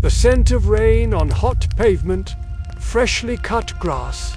The scent of rain on hot pavement, freshly cut grass.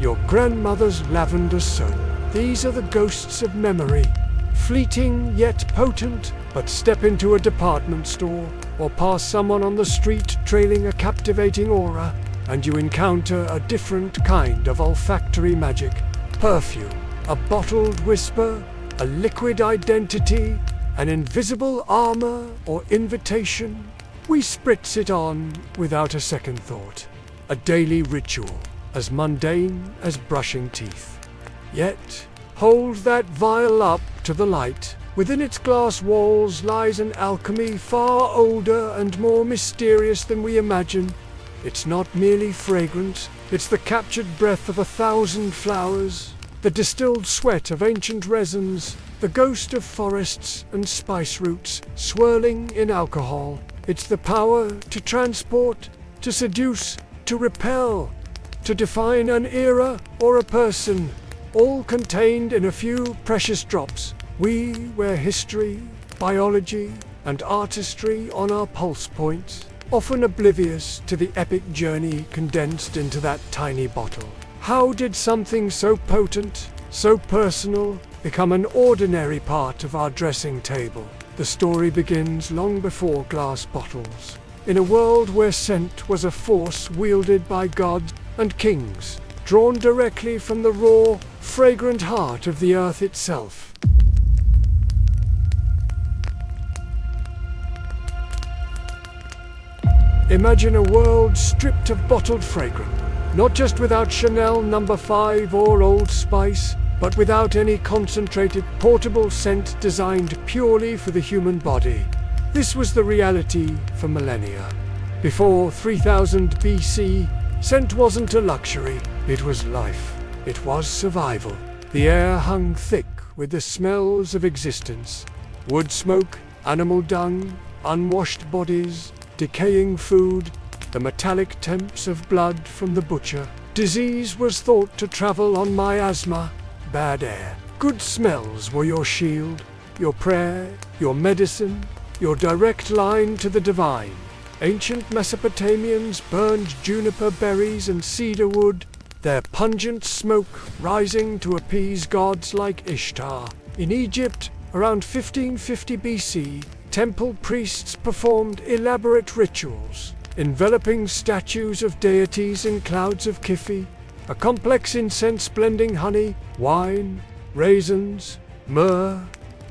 Your grandmother's lavender soap. These are the ghosts of memory, fleeting yet potent. But step into a department store or pass someone on the street trailing a captivating aura, and you encounter a different kind of olfactory magic. Perfume, a bottled whisper, a liquid identity, an invisible armor or invitation. We spritz it on without a second thought. A daily ritual, as mundane as brushing teeth. Yet, hold that vial up to the light. Within its glass walls lies an alchemy far older and more mysterious than we imagine. It's not merely fragrance, it's the captured breath of 1,000 flowers, the distilled sweat of ancient resins, the ghost of forests and spice roots swirling in alcohol. It's the power to transport, to seduce, to repel, to define an era or a person, all contained in a few precious drops. We wear history, biology, and artistry on our pulse points, often oblivious to the epic journey condensed into that tiny bottle. How did something so potent, so personal, become an ordinary part of our dressing table? The story begins long before glass bottles. In a world where scent was a force wielded by gods and kings, drawn directly from the raw, fragrant heart of the earth itself. Imagine a world stripped of bottled fragrance, not just without Chanel No. 5 or Old Spice, but without any concentrated, portable scent designed purely for the human body. This was the reality for millennia. Before 3000 BC, scent wasn't a luxury, it was life. It was survival. The air hung thick with the smells of existence. Wood smoke, animal dung, unwashed bodies, decaying food, the metallic temps of blood from the butcher. Disease was thought to travel on miasma, bad air. Good smells were your shield, your prayer, your medicine, your direct line to the divine. Ancient Mesopotamians burned juniper berries and cedar wood, their pungent smoke rising to appease gods like Ishtar. In Egypt, around 1550 BC, temple priests performed elaborate rituals, enveloping statues of deities in clouds of kifi, a complex incense blending honey, wine, raisins, myrrh,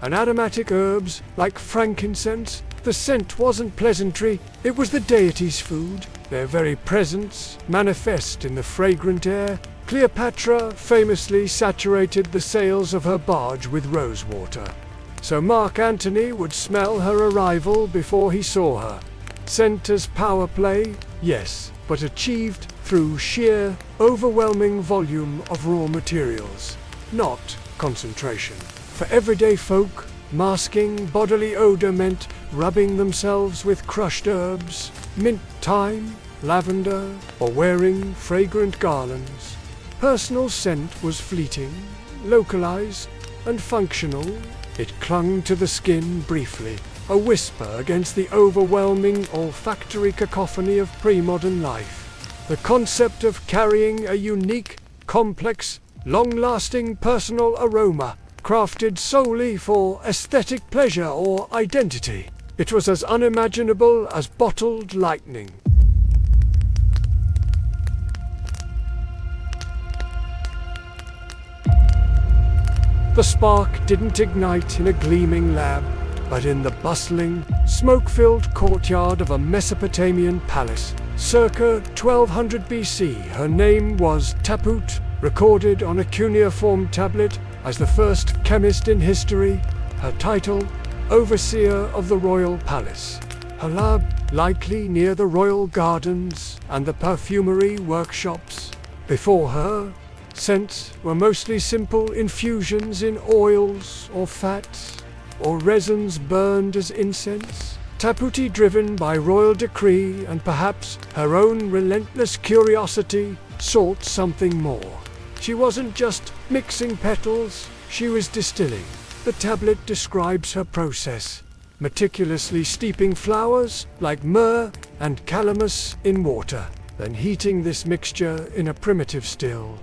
and aromatic herbs like frankincense. The scent wasn't pleasantry, it was the deities' food, their very presence manifest in the fragrant air. Cleopatra famously saturated the sails of her barge with rosewater, so Mark Antony would smell her arrival before he saw her. Scent as power play, yes, but achieved through sheer, overwhelming volume of raw materials, not concentration. For everyday folk, masking bodily odor meant rubbing themselves with crushed herbs, mint, thyme, lavender, or wearing fragrant garlands. Personal scent was fleeting, localized, and functional. It clung to the skin briefly, a whisper against the overwhelming olfactory cacophony of pre-modern life. The concept of carrying a unique, complex, long-lasting personal aroma, crafted solely for aesthetic pleasure or identity. It was as unimaginable as bottled lightning. The spark didn't ignite in a gleaming lab, but in the bustling, smoke-filled courtyard of a Mesopotamian palace. Circa 1200 BC, her name was Tapputi, recorded on a cuneiform tablet as the first chemist in history. Her title, Overseer of the Royal Palace. Her lab, likely near the royal gardens and the perfumery workshops. Before her, scents were mostly simple infusions in oils or fats, or resins burned as incense. Tapputi, driven by royal decree and perhaps her own relentless curiosity, sought something more. She wasn't just mixing petals, she was distilling. The tablet describes her process. meticulously steeping flowers like myrrh and calamus in water, then heating this mixture in a primitive still,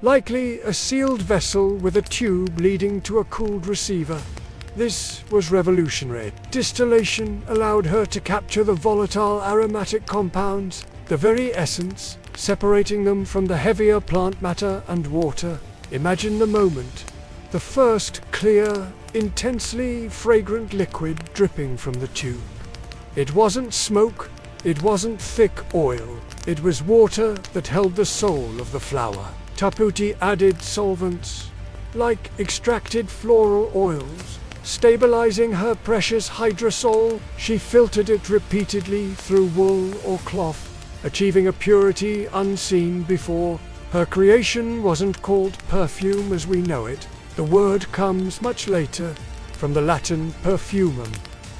likely a sealed vessel with a tube leading to a cooled receiver. This was revolutionary. Distillation allowed her to capture the volatile aromatic compounds, the very essence, separating them from the heavier plant matter and water. Imagine the moment. The first clear, intensely fragrant liquid dripping from the tube. It wasn't smoke, it wasn't thick oil, it was water that held the soul of the flower. Tapputi added solvents, like extracted floral oils, stabilizing her precious hydrosol. She filtered it repeatedly through wool or cloth, achieving a purity unseen before. Her creation wasn't called perfume as we know it. The word comes much later, from the Latin perfumum,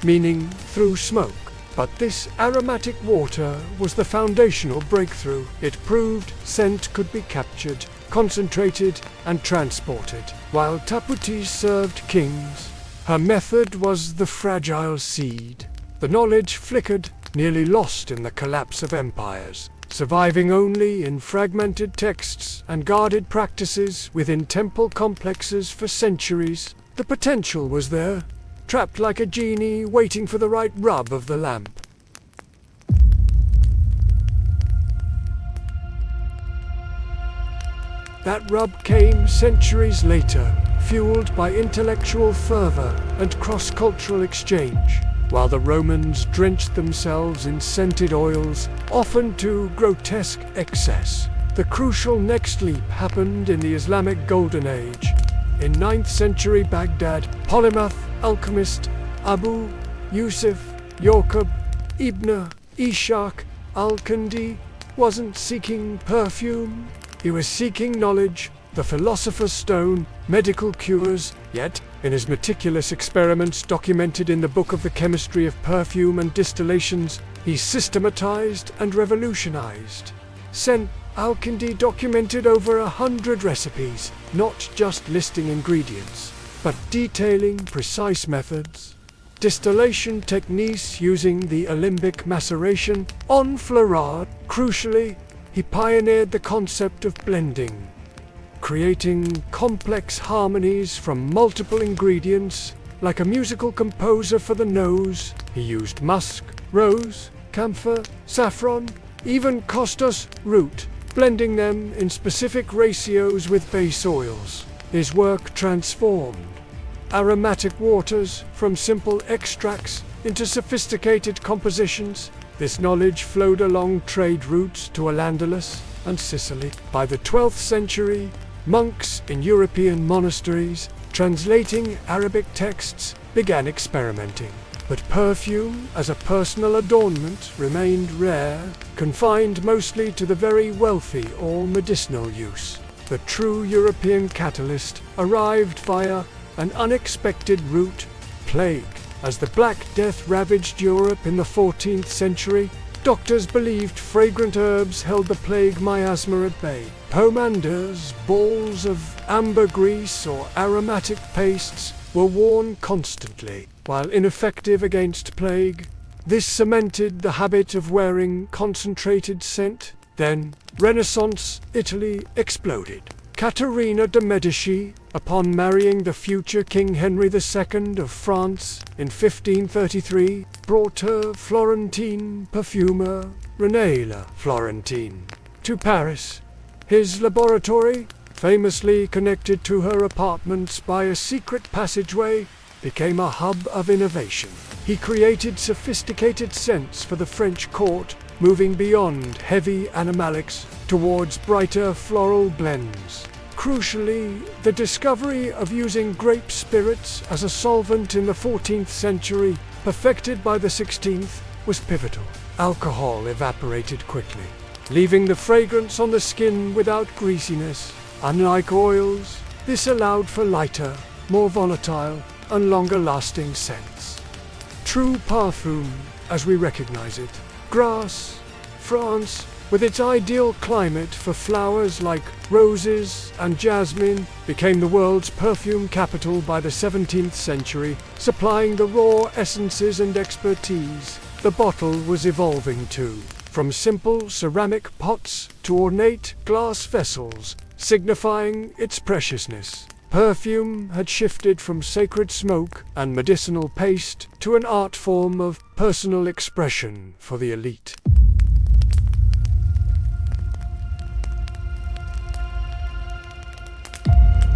meaning through smoke. But this aromatic water was the foundational breakthrough. It proved scent could be captured, concentrated, and transported. While Tapputi served kings, her method was the fragile seed. The knowledge flickered, nearly lost in the collapse of empires, surviving only in fragmented texts and guarded practices within temple complexes for centuries. The potential was there, trapped like a genie waiting for the right rub of the lamp. That rub came centuries later, fueled by intellectual fervor and cross-cultural exchange. While the Romans drenched themselves in scented oils, often to grotesque excess, the crucial next leap happened in the Islamic Golden Age. In 9th century Baghdad, polymath, alchemist Abu Yusuf Yaqub ibn Ishaq al-Kindi wasn't seeking perfume, he was seeking knowledge, the philosopher's stone, medical cures. Yet, in his meticulous experiments documented in the Book of the Chemistry of Perfume and Distillations, he systematized and revolutionized scent. Al-Kindi documented over 100 recipes, not just listing ingredients, but detailing precise methods, distillation techniques using the alembic maceration en fleurade. Crucially, he pioneered the concept of blending, creating complex harmonies from multiple ingredients. Like a musical composer for the nose, he used musk, rose, camphor, saffron, even costus root, blending them in specific ratios with base oils. His work transformed aromatic waters from simple extracts into sophisticated compositions. This knowledge flowed along trade routes to Al-Andalus and Sicily. By the 12th century, monks in European monasteries, translating Arabic texts, began experimenting. But perfume, as a personal adornment, remained rare, confined mostly to the very wealthy or medicinal use. The true European catalyst arrived via an unexpected route: plague. As the Black Death ravaged Europe in the 14th century, doctors believed fragrant herbs held the plague miasma at bay. Pomanders, balls of ambergris or aromatic pastes, were worn constantly. While ineffective against plague, this cemented the habit of wearing concentrated scent. Then, Renaissance Italy exploded. Caterina de' Medici, upon marrying the future King Henry II of France in 1533, brought her Florentine perfumer, René Le Florentine, to Paris. His laboratory, famously connected to her apartments by a secret passageway, became a hub of innovation. He created sophisticated scents for the French court, moving beyond heavy animalics towards brighter floral blends. Crucially, the discovery of using grape spirits as a solvent in the 14th century, perfected by the 16th, was pivotal. Alcohol evaporated quickly, leaving the fragrance on the skin without greasiness. Unlike oils, this allowed for lighter, more volatile, and longer-lasting scents. True parfum, as we recognize it. Grasse, France, with its ideal climate for flowers like roses and jasmine, became the world's perfume capital by the 17th century, supplying the raw essences and expertise. The bottle was evolving too, from simple ceramic pots to ornate glass vessels, signifying its preciousness. Perfume had shifted from sacred smoke and medicinal paste to an art form of personal expression for the elite.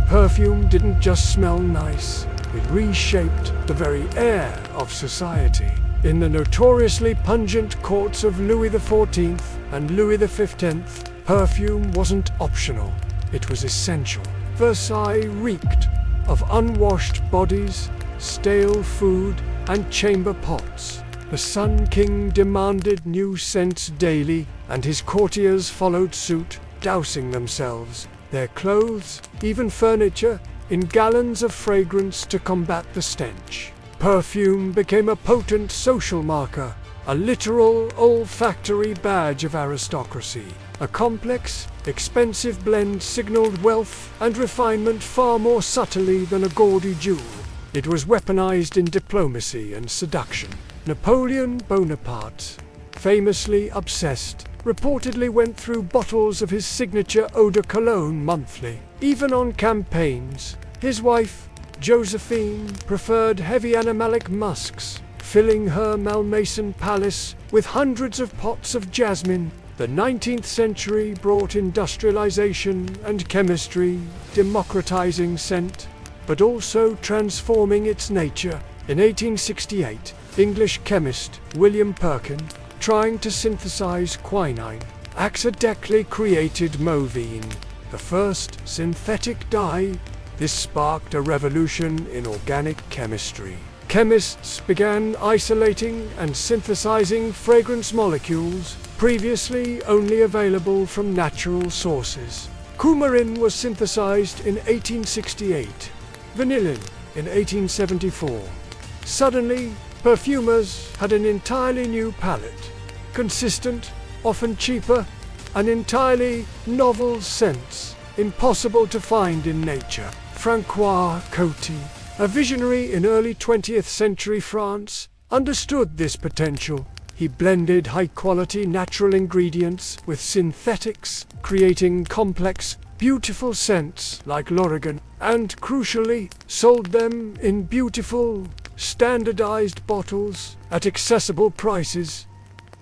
Perfume didn't just smell nice, it reshaped the very air of society. In the notoriously pungent courts of Louis XIV and Louis XV, perfume wasn't optional, it was essential. Versailles reeked of unwashed bodies, stale food, and chamber pots. The Sun King demanded new scents daily, and his courtiers followed suit, dousing themselves, their clothes, even furniture, in gallons of fragrance to combat the stench. Perfume became a potent social marker, a literal olfactory badge of aristocracy. A complex, expensive blend signaled wealth and refinement far more subtly than a gaudy jewel. It was weaponized in diplomacy and seduction. Napoleon Bonaparte, famously obsessed, reportedly went through bottles of his signature eau de cologne monthly. Even on campaigns, his wife, Josephine, preferred heavy animalic musks, filling her Malmaison palace with hundreds of pots of jasmine. The 19th century brought industrialization and chemistry, democratizing scent, but also transforming its nature. In 1868, English chemist William Perkin, trying to synthesize quinine, accidentally created movine, the first synthetic dye. This sparked a revolution in organic chemistry. Chemists began isolating and synthesizing fragrance molecules, previously only available from natural sources. Coumarin was synthesized in 1868, vanillin in 1874. Suddenly, perfumers had an entirely new palette. Consistent, often cheaper, and entirely novel scents, impossible to find in nature. Francois Coty, a visionary in early 20th century France, understood this potential. He blended high-quality natural ingredients with synthetics, creating complex, beautiful scents like l'Oregon, and crucially, sold them in beautiful, standardized bottles at accessible prices.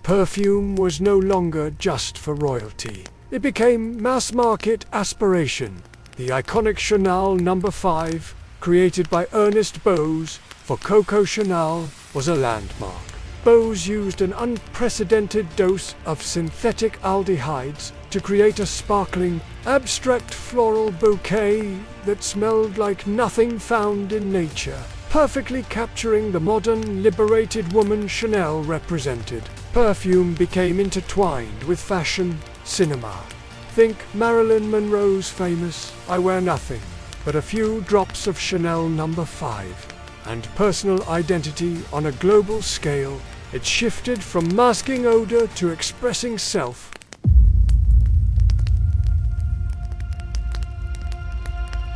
Perfume was no longer just for royalty. It became mass-market aspiration. The iconic Chanel No. 5, created by Ernest Bose for Coco Chanel, was a landmark. Bose used an unprecedented dose of synthetic aldehydes to create a sparkling, abstract floral bouquet that smelled like nothing found in nature, perfectly capturing the modern, liberated woman Chanel represented. Perfume became intertwined with fashion, cinema. Think Marilyn Monroe's famous "I wear nothing but a few drops of Chanel No. 5", and personal identity on a global scale. It shifted from masking odor to expressing self.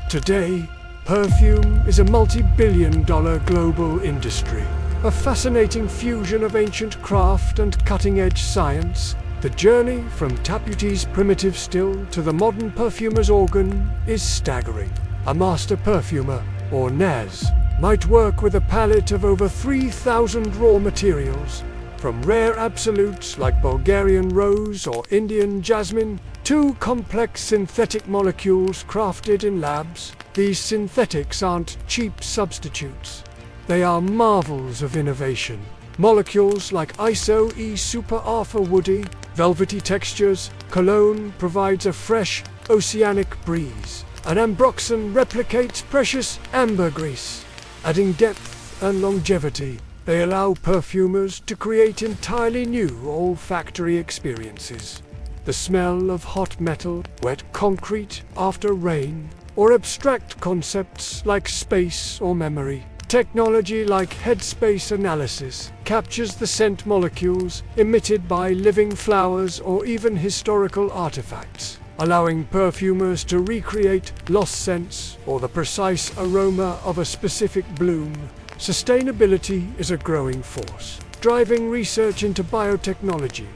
Today, perfume is a multi-billion-dollar global industry, a fascinating fusion of ancient craft and cutting-edge science. The journey from Tapputi's primitive still to the modern perfumer's organ is staggering. A master perfumer, or NAS, might work with a palette of over 3,000 raw materials, from rare absolutes like Bulgarian rose or Indian jasmine, to complex synthetic molecules crafted in labs. These synthetics aren't cheap substitutes. They are marvels of innovation. Molecules like ISO-E Super Alpha Woody, velvety textures. Cologne provides a fresh, oceanic breeze. And Ambroxan replicates precious ambergris. Adding depth and longevity, they allow perfumers to create entirely new olfactory experiences. The smell of hot metal, wet concrete after rain, or abstract concepts like space or memory. Technology like headspace analysis captures the scent molecules emitted by living flowers or even historical artifacts, allowing perfumers to recreate lost scents or the precise aroma of a specific bloom. Sustainability is a growing force, driving research into biotechnology,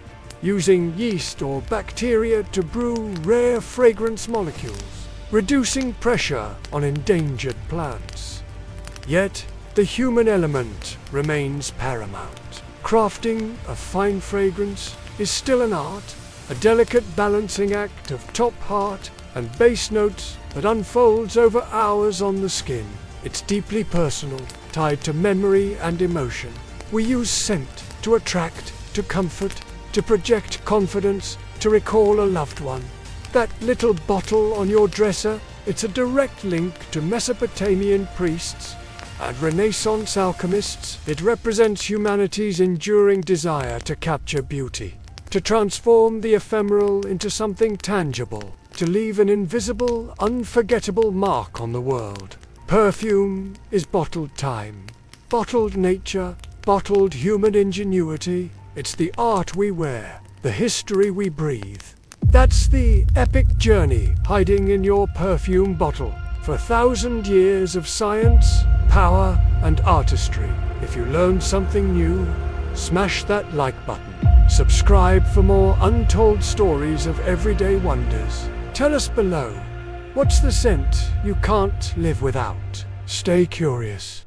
using yeast or bacteria to brew rare fragrance molecules, reducing pressure on endangered plants. Yet, the human element remains paramount. Crafting a fine fragrance is still an art, a delicate balancing act of top heart and base notes that unfolds over hours on the skin. It's deeply personal, tied to memory and emotion. We use scent to attract, to comfort, to project confidence, to recall a loved one. That little bottle on your dresser, it's a direct link to Mesopotamian priests and Renaissance alchemists. It represents humanity's enduring desire to capture beauty, to transform the ephemeral into something tangible, to leave an invisible, unforgettable mark on the world. Perfume is bottled time, bottled nature, bottled human ingenuity. It's the art we wear, the history we breathe. That's the epic journey hiding in your perfume bottle. For 1,000 years of science, power, and artistry. If you learned something new, smash that like button. Subscribe for more untold stories of everyday wonders. Tell us below, what's the scent you can't live without? Stay curious.